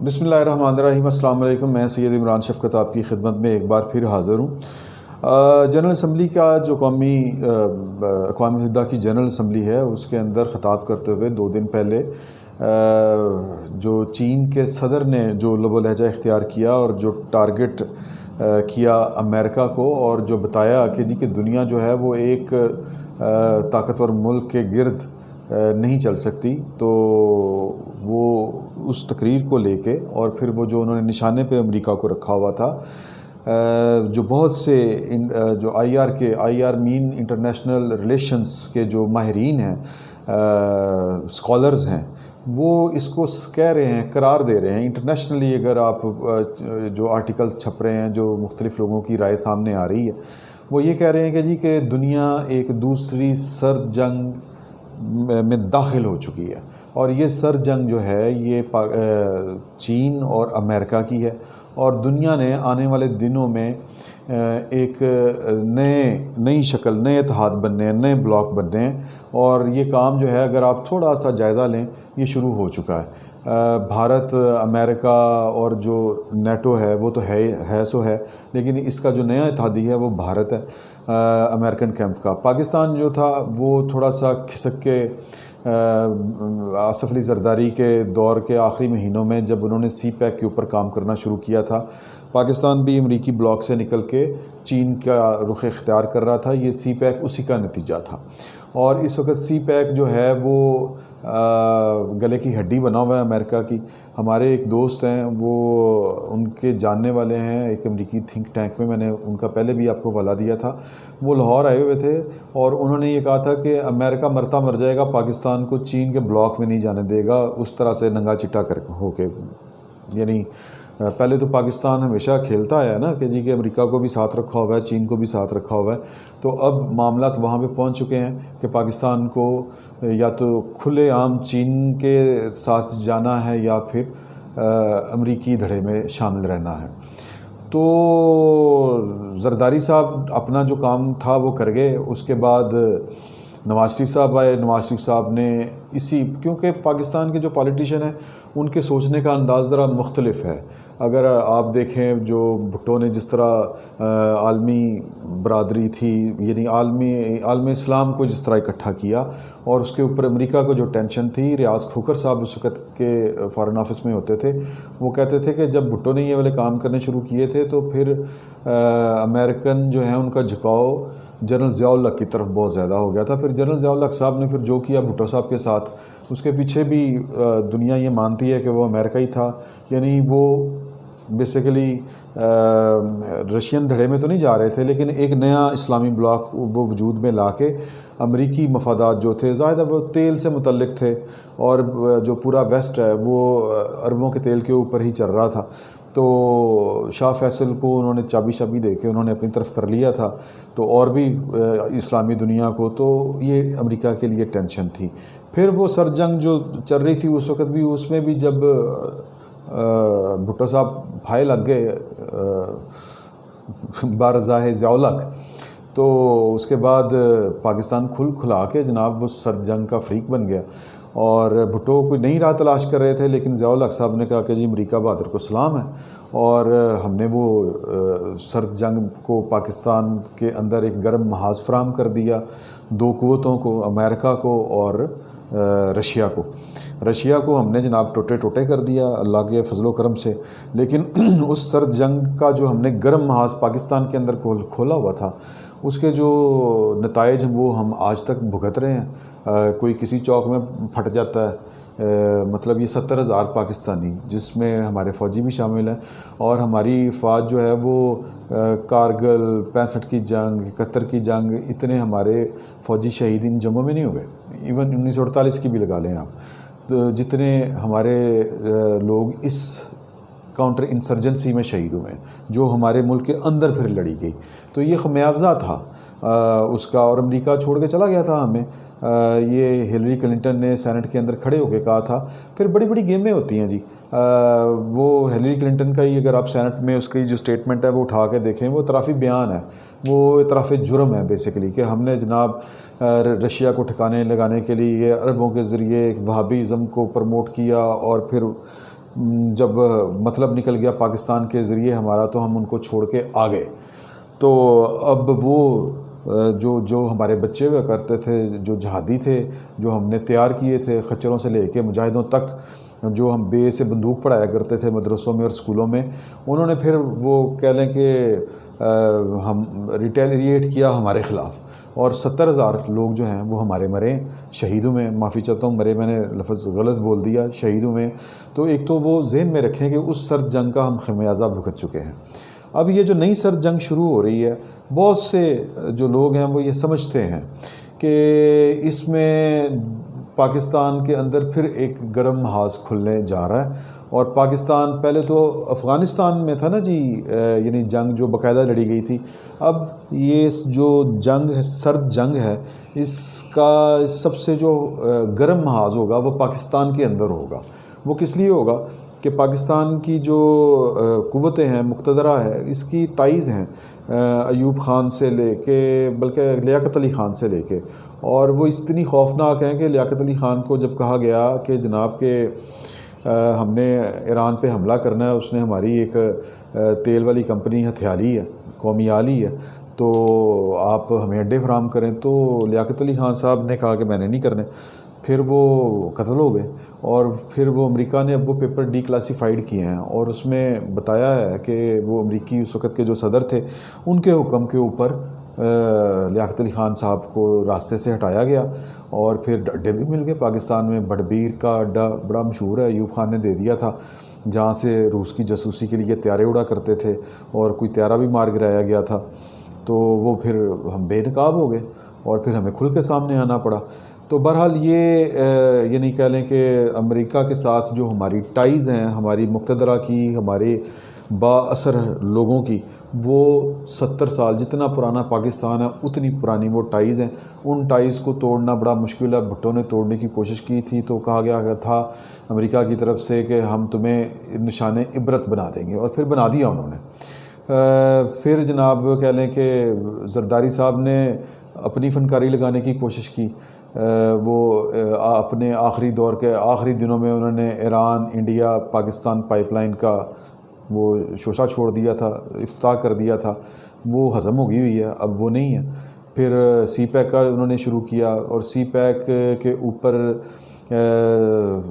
بسم اللہ الرحمن الرحیم۔ السلام علیکم۔ میں سید عمران شفقت آپ کی خدمت میں ایک بار پھر حاضر ہوں۔ جنرل اسمبلی کا جو اقوام متحدہ کی جنرل اسمبلی ہے، اس کے اندر خطاب کرتے ہوئے 2 دن پہلے جو چین کے صدر نے جو لب و لہجہ اختیار کیا اور جو ٹارگٹ کیا امریکہ کو، اور جو بتایا کہ دنیا جو ہے وہ ایک طاقتور ملک کے گرد نہیں چل سکتی، تو وہ اس تقریر کو لے کے اور پھر وہ جو انہوں نے نشانے پہ امریکہ کو رکھا ہوا تھا، جو بہت سے جو آئی آر مین انٹرنیشنل ریلیشنز کے جو ماہرین ہیں، اسکالرز ہیں، وہ اس کو کہہ رہے ہیں، قرار دے رہے ہیں انٹرنیشنلی۔ اگر آپ جو آرٹیکلز چھپ رہے ہیں، جو مختلف لوگوں کی رائے سامنے آ رہی ہے، وہ یہ کہہ رہے ہیں کہ دنیا ایک دوسری سرد جنگ میں داخل ہو چکی ہے، اور یہ سرد جنگ جو ہے یہ چین اور امریکہ کی ہے، اور دنیا نے آنے والے دنوں میں ایک نئی شکل، نئے اتحاد بننے ہیں، نئے بلاک بننے ہیں، اور یہ کام جو ہے اگر آپ تھوڑا سا جائزہ لیں، یہ شروع ہو چکا ہے۔ بھارت، امریکہ اور جو نیٹو ہے وہ تو ہے سو ہے، لیکن اس کا جو نیا اتحادی ہے وہ بھارت ہے، امریکن کیمپ کا۔ پاکستان جو تھا وہ تھوڑا سا کھسک کے آصف علی زرداری کے دور کے آخری مہینوں میں جب انہوں نے سی پیک کے اوپر کام کرنا شروع کیا تھا، پاکستان بھی امریکی بلاک سے نکل کے چین کا رخ اختیار کر رہا تھا۔ یہ سی پیک اسی کا نتیجہ تھا، اور اس وقت سی پیک جو ہے وہ گلے کی ہڈی بنا ہوا ہے امریکہ کی۔ ہمارے ایک دوست ہیں، وہ ان کے جاننے والے ہیں ایک امریکی تھنک ٹینک میں، میں نے ان کا پہلے بھی آپ کو حوالہ دیا تھا۔ وہ لاہور آئے ہوئے تھے اور انہوں نے یہ کہا تھا کہ امریکہ مرتا مر جائے گا، پاکستان کو چین کے بلاک میں نہیں جانے دے گا، اس طرح سے ننگا چٹا ہو کے۔ یعنی پہلے تو پاکستان ہمیشہ کھیلتا ہے نا کہ امریکہ کو بھی ساتھ رکھا ہوا ہے، چین کو بھی ساتھ رکھا ہوا ہے، تو اب معاملات وہاں پہ پہنچ چکے ہیں کہ پاکستان کو یا تو کھلے عام چین کے ساتھ جانا ہے یا پھر امریکی دھڑے میں شامل رہنا ہے۔ تو زرداری صاحب اپنا جو کام تھا وہ کر گئے۔ اس کے بعد نواز شریف صاحب آئے۔ نواز شریف صاحب نے کیونکہ پاکستان کے جو پالیٹیشین ہیں ان کے سوچنے کا انداز ذرا مختلف ہے۔ اگر آپ دیکھیں جو بھٹو نے جس طرح عالمی برادری تھی، یعنی عالم اسلام کو جس طرح اکٹھا کیا، اور اس کے اوپر امریکہ کو جو ٹینشن تھی، ریاض کھوکھر صاحب اس وقت کے فارن آفس میں ہوتے تھے، وہ کہتے تھے کہ جب بھٹو نے یہ والے کام کرنے شروع کیے تھے تو پھر امریکن جو ہیں ان کا جھکاؤ جنرل ضیاء الحق کی طرف بہت زیادہ ہو گیا تھا۔ پھر جنرل ضیاء الحق صاحب نے پھر جو کیا بھٹو صاحب کے ساتھ، اس کے پیچھے بھی دنیا یہ مانتی ہے کہ وہ امریکہ ہی تھا، یعنی وہ بیسیکلی رشین دھڑے میں تو نہیں جا رہے تھے، لیکن ایک نیا اسلامی بلاک وہ وجود میں لا کے امریکی مفادات جو تھے، ظاہر ہے وہ تیل سے متعلق تھے، اور جو پورا ویسٹ ہے وہ عربوں کے تیل کے اوپر ہی چل رہا تھا، تو شاہ فیصل کو انہوں نے چابی دے کے انہوں نے اپنی طرف کر لیا تھا، تو اور بھی اسلامی دنیا کو، تو یہ امریکہ کے لیے ٹینشن تھی۔ پھر وہ سر جنگ جو چل رہی تھی اس وقت بھی، اس میں بھی جب بھٹو صاحب بھائی لگ گئے بارزاہ ضیاء الحق، تو اس کے بعد پاکستان کھلا کے جناب وہ سر جنگ کا فریق بن گیا، اور بھٹو کوئی نئی راہ تلاش کر رہے تھے، لیکن ضیاء الحق صاحب نے کہا کہ امریکہ بہادر کو سلام ہے، اور ہم نے وہ سرد جنگ کو پاکستان کے اندر ایک گرم محاذ فراہم کر دیا، 2 قوتوں کو، امریکہ کو اور رشیا کو ہم نے جناب ٹوٹے کر دیا اللہ کے فضل و کرم سے۔ لیکن اس سرد جنگ کا جو ہم نے گرم محاذ پاکستان کے اندر کھولا ہوا تھا، اس کے جو نتائج ہیں وہ ہم آج تک بھگت رہے ہیں۔ کوئی کسی چوک میں پھٹ جاتا ہے، مطلب یہ 70,000 پاکستانی، جس میں ہمارے فوجی بھی شامل ہیں، اور ہماری فوج جو ہے وہ کارگل، 65 کی جنگ، 71 کی جنگ، اتنے ہمارے فوجی شہید ان جنگوں میں نہیں ہوئے، ایون 1948 کی بھی لگا لیں آپ، تو جتنے ہمارے لوگ اس کاؤنٹر انسرجنسی میں شہید ہوئے ہیں، جو ہمارے ملک کے اندر پھر لڑی گئی، تو یہ خمیازہ تھا اس کا، اور امریکہ چھوڑ کے چلا گیا تھا ہمیں۔ یہ ہلری کلنٹن نے سینٹ کے اندر کھڑے ہو کے کہا تھا۔ پھر بڑی بڑی گیمیں ہوتی ہیں جی، وہ ہلری کلنٹن کا ہی اگر آپ سینٹ میں اس کی جو سٹیٹمنٹ ہے وہ اٹھا کے دیکھیں، وہ اعترافی بیان ہے، وہ اعتراف جرم ہے بیسیکلی، کہ ہم نے جناب رشیا کو ٹھکانے لگانے کے لیے عربوں کے ذریعے وہابی ازم کو پروموٹ کیا، اور پھر جب مطلب نکل گیا پاکستان کے ذریعے ہمارا تو ہم ان کو چھوڑ کے آ گئے. تو اب وہ جو ہمارے بچے ہوا کرتے تھے، جو جہادی تھے، جو ہم نے تیار کیے تھے خچروں سے لے کے مجاہدوں تک، جو ہم بے سے بندوق پڑھایا کرتے تھے مدرسوں میں اور اسکولوں میں، انہوں نے پھر وہ کہہ لیں کہ ہم ریٹیلیٹ کیا ہمارے خلاف، اور 70,000 لوگ جو ہیں وہ ہمارے مرے شہید ہوئے. معافی چاہتا ہوں، مرے میں نے لفظ غلط بول دیا، شہید ہوئے. تو ایک تو وہ ذہن میں رکھیں کہ اس سرد جنگ کا ہم خمیازہ بھگت چکے ہیں. اب یہ جو نئی سرد جنگ شروع ہو رہی ہے، بہت سے جو لوگ ہیں وہ یہ سمجھتے ہیں کہ اس میں پاکستان کے اندر پھر ایک گرم محاذ کھلنے جا رہا ہے. اور پاکستان پہلے تو افغانستان میں تھا نا جی، یعنی جنگ جو باقاعدہ لڑی گئی تھی. اب یہ جو جنگ ہے، سرد جنگ ہے، اس کا سب سے جو گرم محاذ ہوگا وہ پاکستان کے اندر ہوگا. وہ کس لیے ہوگا کہ پاکستان کی جو قوتیں ہیں، مقتدرہ ہے، اس کی ٹائز ہیں ایوب خان سے لے کے، بلکہ لیاقت علی خان سے لے کے، اور وہ اتنی خوفناک ہیں کہ لیاقت علی خان کو جب کہا گیا کہ جناب کہ ہم نے ایران پہ حملہ کرنا ہے، اس نے ہماری ایک تیل والی کمپنی ہتھیالی ہے، قومی آلی ہے، تو آپ ہمیں اڈے فراہم کریں، تو لیاقت علی خان صاحب نے کہا کہ میں نے نہیں کرنے. پھر وہ قتل ہو گئے، اور پھر وہ امریکہ نے اب وہ پیپر ڈی کلاسیفائیڈ کیے ہیں، اور اس میں بتایا ہے کہ وہ امریکی اس وقت کے جو صدر تھے، ان کے حکم کے اوپر لیاقت علی خان صاحب کو راستے سے ہٹایا گیا. اور پھر اڈے بھی مل گئے پاکستان میں. بڑبیر کا اڈا بڑا مشہور ہے، ایوب خان نے دے دیا تھا، جہاں سے روس کی جاسوسی کے لیے طیارے اڑا کرتے تھے، اور کوئی طیارہ بھی مار گرایا گیا تھا. تو وہ پھر ہم بے نقاب ہو گئے، اور پھر ہمیں کھل کے سامنے آنا پڑا. تو بہرحال یہ نہیں کہہ لیں کہ امریکہ کے ساتھ جو ہماری ٹائز ہیں، ہماری مقتدرہ کی، ہمارے با اثر لوگوں کی، وہ 70 سال جتنا پرانا پاکستان ہے اتنی پرانی وہ ٹائز ہیں. ان ٹائز کو توڑنا بڑا مشکل ہے. بھٹو نے توڑنے کی کوشش کی تھی، تو کہا گیا تھا امریکہ کی طرف سے کہ ہم تمہیں نشان عبرت بنا دیں گے، اور پھر بنا دیا انہوں نے. پھر جناب کہہ لیں کہ زرداری صاحب نے اپنی فنکاری لگانے کی کوشش کی. وہ اپنے آخری دور کے آخری دنوں میں انہوں نے Iran India Pakistan pipe line کا وہ شوشہ چھوڑ دیا تھا، افتتاح کر دیا تھا. وہ ہضم ہو گئی ہوئی ہے، اب وہ نہیں ہے. پھر سی پیک کا انہوں نے شروع کیا، اور سی پیک کے اوپر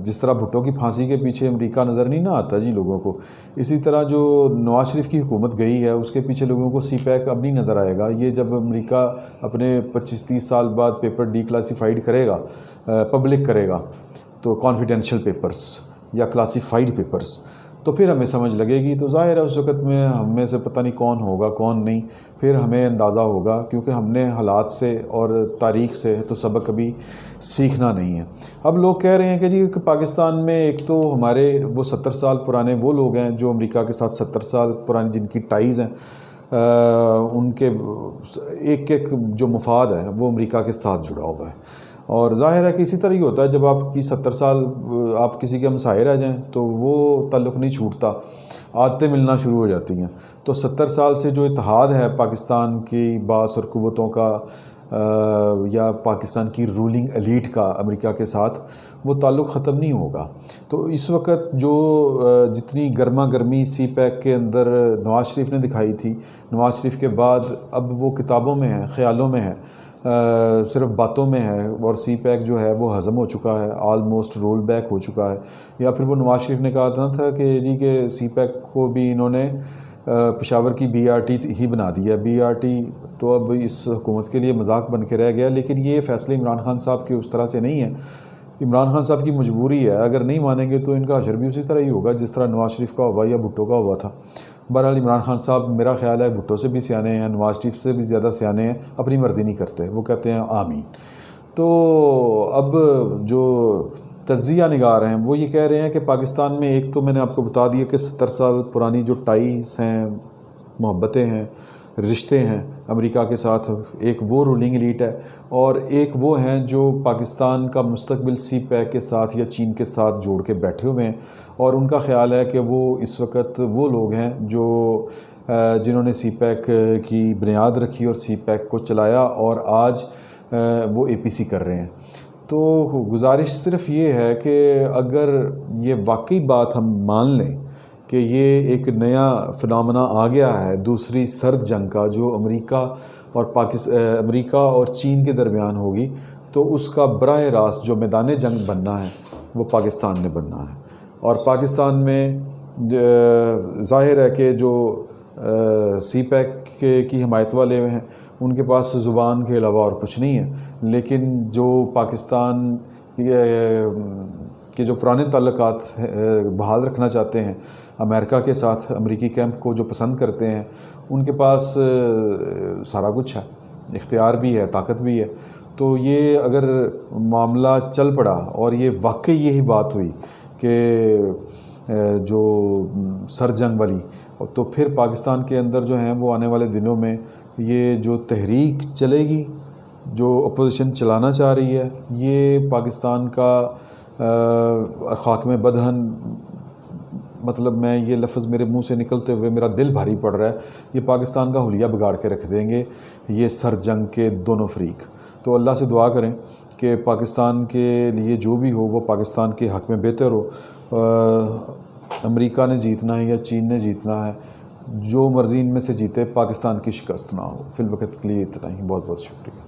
جس طرح بھٹو کی پھانسی کے پیچھے امریکہ نظر نہیں نہ آتا جی لوگوں کو، اسی طرح جو نواز شریف کی حکومت گئی ہے اس کے پیچھے لوگوں کو سی پیک اب نہیں نظر آئے گا. یہ جب امریکہ اپنے 25-30 سال بعد پیپر ڈی کلاسیفائیڈ کرے گا، پبلک کرے گا، تو کانفیڈینشیل پیپرز یا کلاسیفائیڈ پیپرز، تو پھر ہمیں سمجھ لگے گی. تو ظاہر ہے اس وقت میں ہم میں سے پتہ نہیں کون ہوگا کون نہیں، پھر ہمیں اندازہ ہوگا، کیونکہ ہم نے حالات سے اور تاریخ سے تو سبق کبھی سیکھنا نہیں ہے. اب لوگ کہہ رہے ہیں کہ جی کہ پاکستان میں ایک تو ہمارے وہ 70 سال پرانے وہ لوگ ہیں جو امریکہ کے ساتھ 70 سال پرانی جن کی ٹائز ہیں، ان کے ایک ایک جو مفاد ہے وہ امریکہ کے ساتھ جڑا ہوا ہے. اور ظاہر ہے کہ اسی طرح ہی ہوتا ہے، جب آپ کی 70 سال آپ کسی کے ہمسائے رہ جائیں تو وہ تعلق نہیں چھوٹتا، عادتیں ملنا شروع ہو جاتی ہیں. تو 70 سال سے جو اتحاد ہے پاکستان کی باس اور قوتوں کا، یا پاکستان کی رولنگ ایلیٹ کا امریکہ کے ساتھ، وہ تعلق ختم نہیں ہوگا. تو اس وقت جو جتنی گرما گرمی سی پیک کے اندر نواز شریف نے دکھائی تھی، نواز شریف کے بعد اب وہ کتابوں میں ہے، خیالوں میں ہے، صرف باتوں میں ہے. اور سی پیک جو ہے وہ ہضم ہو چکا ہے، آلموسٹ رول بیک ہو چکا ہے. یا پھر وہ نواز شریف نے کہا تھا کہ جی کہ سی پیک کو بھی انہوں نے پشاور کی بی آر ٹی ہی بنا دیا. بی آر ٹی تو اب اس حکومت کے لیے مذاق بن کے رہ گیا. لیکن یہ فیصلے عمران خان صاحب کے اس طرح سے نہیں ہے. عمران خان صاحب کی مجبوری ہے، اگر نہیں مانیں گے تو ان کا حشر بھی اسی طرح ہی ہوگا جس طرح نواز شریف کا ہوا یا بھٹو کا ہوا تھا. بہرحال عمران خان صاحب میرا خیال ہے بھٹو سے بھی سیانے ہیں، نواز شریف سے بھی زیادہ سیانے ہیں. اپنی مرضی نہیں کرتے، وہ کہتے ہیں آمین. تو اب جو تجزیہ نگار ہیں وہ یہ کہہ رہے ہیں کہ پاکستان میں ایک تو میں نے آپ کو بتا دیا کہ 70 سال پرانی جو ٹائز ہیں، محبتیں ہیں، رشتے ہیں امریکہ کے ساتھ، ایک وہ رولنگ ایلیٹ ہے، اور ایک وہ ہیں جو پاکستان کا مستقبل سی پیک کے ساتھ یا چین کے ساتھ جوڑ کے بیٹھے ہوئے ہیں. اور ان کا خیال ہے کہ وہ اس وقت وہ لوگ ہیں جو جنہوں نے سی پیک کی بنیاد رکھی اور سی پیک کو چلایا، اور آج وہ اے پی سی کر رہے ہیں. تو گزارش صرف یہ ہے کہ اگر یہ واقعی بات ہم مان لیں کہ یہ ایک نیا فنامنا آ گیا ہے دوسری سرد جنگ کا، جو امریکہ اور چین کے درمیان ہوگی، تو اس کا براہ راست جو میدان جنگ بننا ہے وہ پاکستان نے بننا ہے۔ اور پاکستان میں ظاہر ہے کہ جو سی پیک کی حمایت والے ہیں ان کے پاس زبان کے علاوہ اور کچھ نہیں ہے، لیکن جو پاکستان کے جو پرانے تعلقات بحال رکھنا چاہتے ہیں امریکہ کے ساتھ، امریکی کیمپ کو جو پسند کرتے ہیں، ان کے پاس سارا کچھ ہے، اختیار بھی ہے، طاقت بھی ہے۔ تو یہ اگر معاملہ چل پڑا اور یہ واقعی یہی بات ہوئی کہ جو سر جنگ والی، تو پھر پاکستان کے اندر جو ہیں وہ آنے والے دنوں میں یہ جو تحریک چلے گی، جو اپوزیشن چلانا چاہ رہی ہے، یہ پاکستان کا خاک میں بدہن، مطلب میں یہ لفظ میرے منہ سے نکلتے ہوئے میرا دل بھاری پڑ رہا ہے، یہ پاکستان کا حلیہ بگاڑ کے رکھ دیں گے یہ سر جنگ کے دونوں فریق۔ تو اللہ سے دعا کریں کہ پاکستان کے لیے جو بھی ہو وہ پاکستان کے حق میں بہتر ہو۔ امریکہ نے جیتنا ہے یا چین نے جیتنا ہے، جو مرضی ان میں سے جیتے، پاکستان کی شکست نہ ہو۔ فی الوقت کے لیے اتنا ہی، بہت بہت شکریہ۔